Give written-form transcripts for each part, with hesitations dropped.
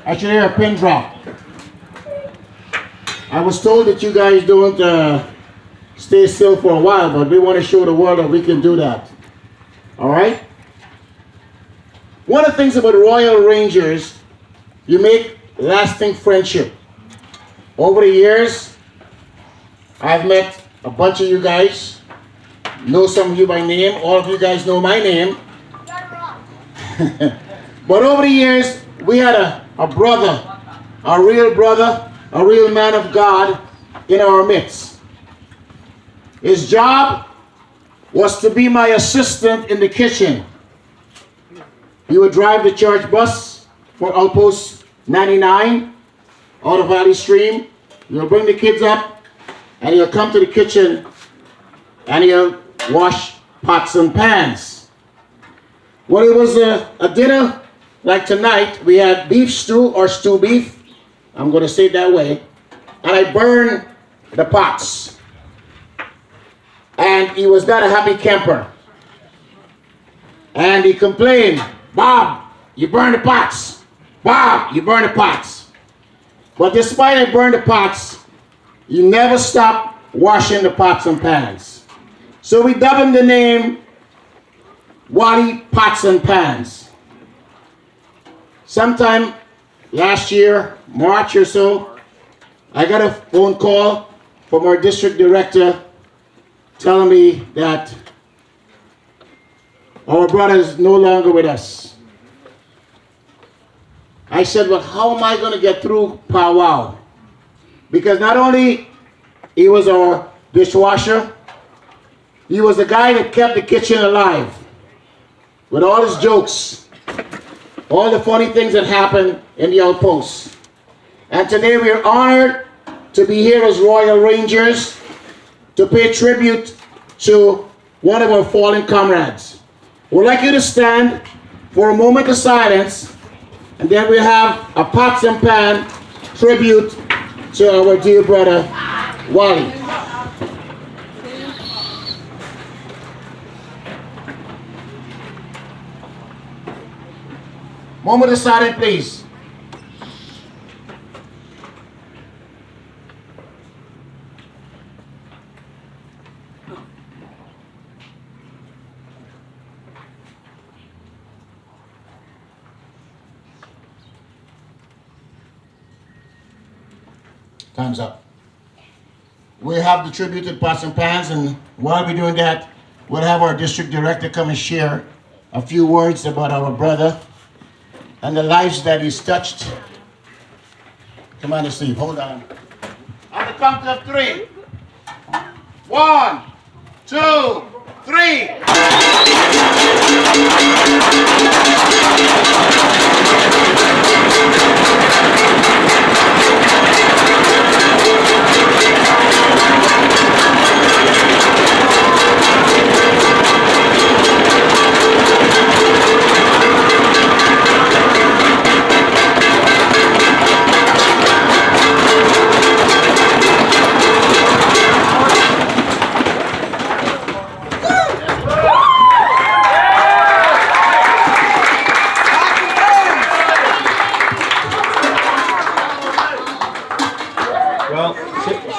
I should hear a pin drop. I was told that you guys don't stay still for a while, but we want to show the world that we can do that. All right? One of the things about Royal Rangers, you make lasting friendship. Over the years, I've met a bunch of you guys. Know some of you by name. All of you guys know my name. But over the years, we had a brother, a real man of God in our midst. His job was to be my assistant in the kitchen. He would drive the church bus for Outpost 99 out of Valley Stream. He'll bring the kids up and he'll come to the kitchen and he'll wash pots and pans. Well, it was a dinner like tonight. We had beef stew or stew beef. I'm going to say it that way. And I burned the pots. And he was not a happy camper. And he complained, "Bob, you burned the pots. Bob, you burned the pots." But despite I burned the pots, he never stopped washing the pots and pans. So we dubbed him the name Wally Pots and Pans. Sometime last year, March or so, I got a phone call from our district director telling me that our brother is no longer with us. I said, well, how am I going to get through Pow Wow? Because not only he was our dishwasher, he was the guy that kept the kitchen alive with all his jokes, all the funny things that happened in the outpost. And today we are honored to be here as Royal Rangers to pay tribute to one of our fallen comrades. We'd like you to stand for a moment of silence, and then we have a pots and pan tribute to our dear brother, Wally. Moment of silence, please. Time's up. We have the tributed pots and pans, and while we're doing that, we'll have our district director come and share a few words about our brother and the lives that he's touched. Come on, Steve, hold on. On the count of 3. 1, 2, 3.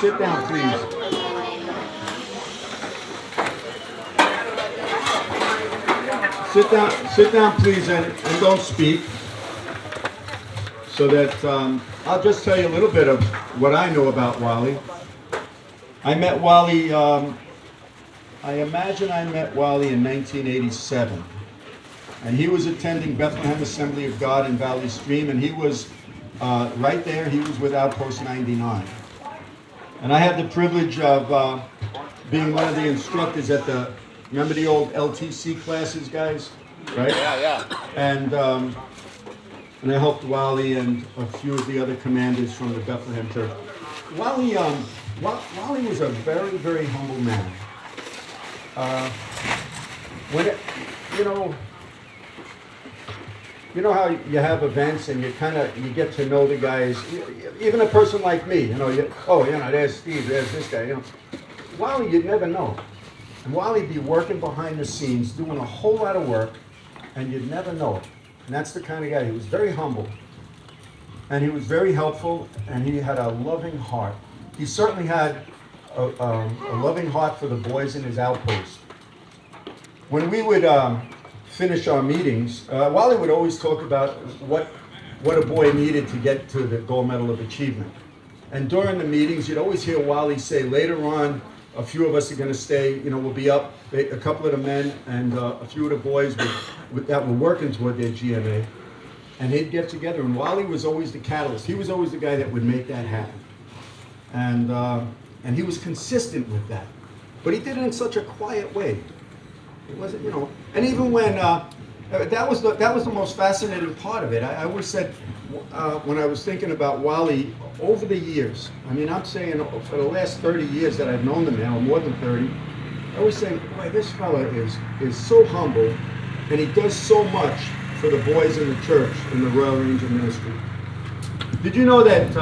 Sit down, please. Sit down, please, and don't speak. So that I'll just tell you a little bit of what I know about Wally. I met Wally. I imagine I met Wally in 1987, and he was attending Bethlehem Assembly of God in Valley Stream, and he was right there. He was with Outpost 99. And I had the privilege of being one of the instructors at remember the old LTC classes, guys? Right? Yeah. And I helped Wally and a few of the other commanders from the Bethlehem Church. Wally was a very, very humble man. You know how you have events and you get to know the guys, even a person like me, there's Steve, there's this guy, Wally, you'd never know. And Wally'd be working behind the scenes, doing a whole lot of work, and you'd never know it. And that's the kind of guy. He was very humble. and he was very helpful, and he had a loving heart. He certainly had a loving heart for the boys in his outpost. When we would finish our meetings, Wally would always talk about what a boy needed to get to the Gold Medal of Achievement. And during the meetings, you'd always hear Wally say, later on, a few of us are going to stay, we'll be up, a couple of the men and a few of the boys that were working toward their GMA, and they'd get together, and Wally was always the catalyst. He was always the guy that would make that happen. And he was consistent with that. But he did it in such a quiet way. It wasn't, and even when, that was the most fascinating part of it. I always said, when I was thinking about Wally over the years, I'm saying for the last 30 years that I've known him now, more than 30, I was saying, boy, this fella is so humble, and he does so much for the boys in the church in the Royal Ranger ministry. Did you know that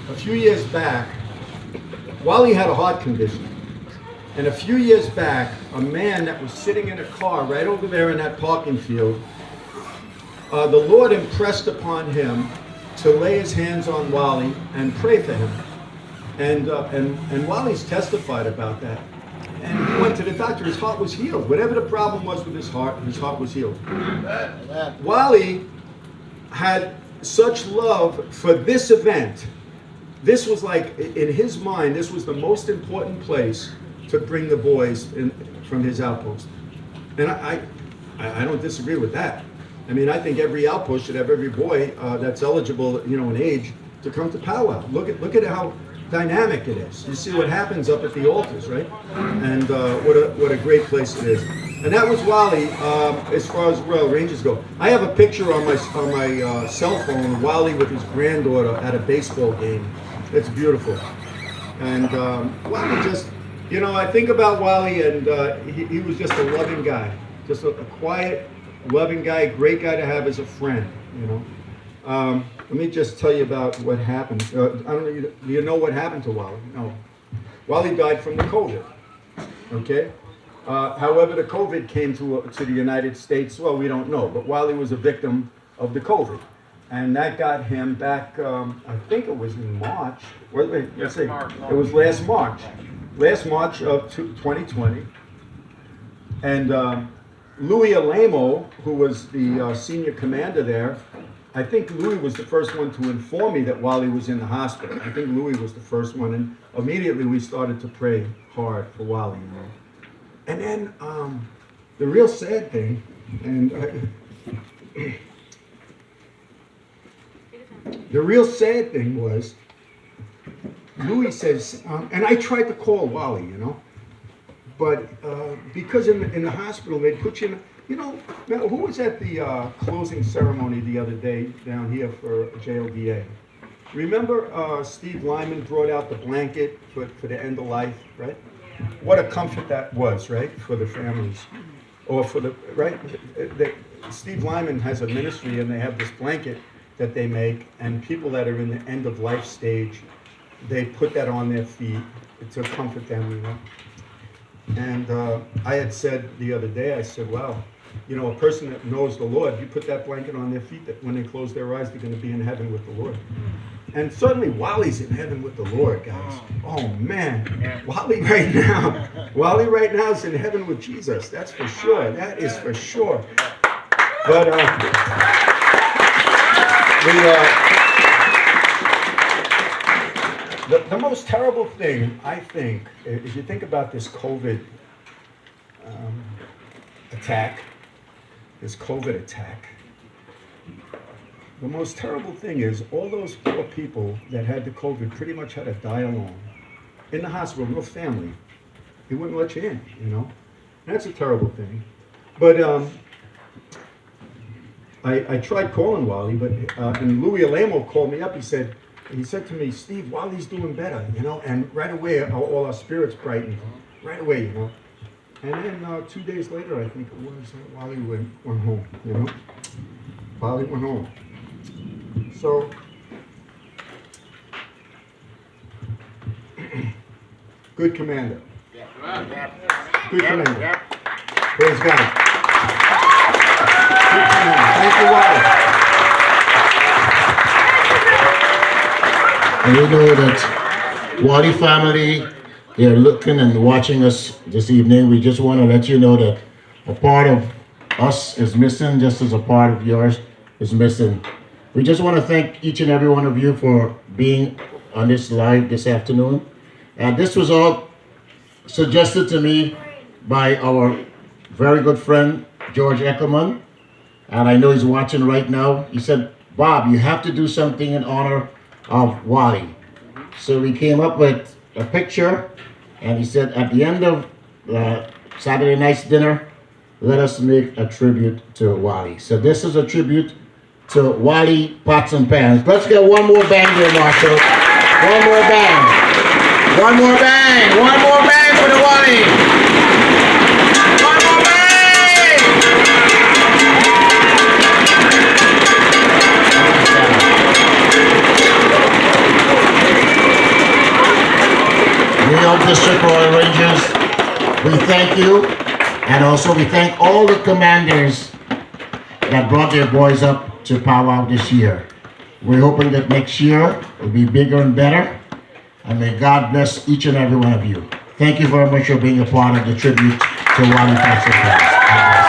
a few years back, Wally had a heart condition? And a few years back, a man that was sitting in a car right over there in that parking field, the Lord impressed upon him to lay his hands on Wally and pray for him. And Wally's testified about that. And he went to the doctor, his heart was healed. Whatever the problem was with his heart was healed. Wally had such love for this event. This was like, in his mind, this was the most important place to bring the boys from his outpost. And I don't disagree with that. I think every outpost should have every boy that's eligible, in age, to come to Pow Wow. Look at how dynamic it is. You see what happens up at the altars, right? And what a great place it is. And that was Wally, as far as Royal Rangers go. I have a picture on my cell phone of Wally with his granddaughter at a baseball game. It's beautiful. And Wally just, I think about Wally, and he was just a loving guy, just a quiet, loving guy, great guy to have as a friend. Let me just tell you about what happened. I don't know, do you know what happened to Wally? No. Wally died from the COVID. Okay. However, the COVID came to the United States. Well, we don't know, but Wally was a victim of the COVID. And that got him back, I think it was in March. Let's see. It was last March. Last March of 2020. And Louis Alamo, who was the senior commander there, I think Louis was the first one to inform me that Wally was in the hospital. I think Louis was the first one, and immediately we started to pray hard for Wally. And then the real sad thing, the real sad thing was, Louis says, and I tried to call Wally, but because in the hospital they put you in, now who was at the closing ceremony the other day down here for JLDA? Remember Steve Lyman brought out the blanket for the end of life, right? What a comfort that was, right, for the families. Or for the, right? Steve Lyman has a ministry, and they have this blanket that they make, and people that are in the end of life stage, they put that on their feet to comfort them, And I had said the other day, I said, wow, a person that knows the Lord, you put that blanket on their feet, that when they close their eyes, they're going to be in heaven with the Lord. And certainly Wally's in heaven with the Lord, guys. Oh man, Wally right now is in heaven with Jesus. That's for sure. That is for sure. But the most terrible thing, I think, if you think about this COVID attack, the most terrible thing is all those poor people that had the COVID pretty much had to die alone. In the hospital, no family. He wouldn't let you in, That's a terrible thing. But I tried calling Wally, but and Louis Alamo called me up. He said to me, Steve, Wally's doing better, and right away all our spirits brightened. Right away, And then 2 days later, I think it was, Wally went home, Wally went home. So, good commander. Good commander. Praise God. Good commander. Thank you, Wally. And we know that Wally family, they're looking and watching us this evening. We just want to let you know that a part of us is missing, just as a part of yours is missing. We just want to thank each and every one of you for being on this live this afternoon. And this was all suggested to me by our very good friend, George Eckerman. And I know he's watching right now. He said, Bob, you have to do something in honor of Wally. So we came up with a picture, and he said, at the end of Saturday night's dinner, let us make a tribute to Wally. So this is a tribute to Wally Pots and Pans. Let's get one more bang there, Marshall. One more bang. One more bang. One more bang for the Wally. One more bang. New York District Royal Rangers, we thank you. And also we thank all the commanders that brought their boys up to Pow Wow this year. We're hoping that next year will be bigger and better. And may God bless each and every one of you. Thank you very much for being a part of the tribute to Wally Pots and Pans.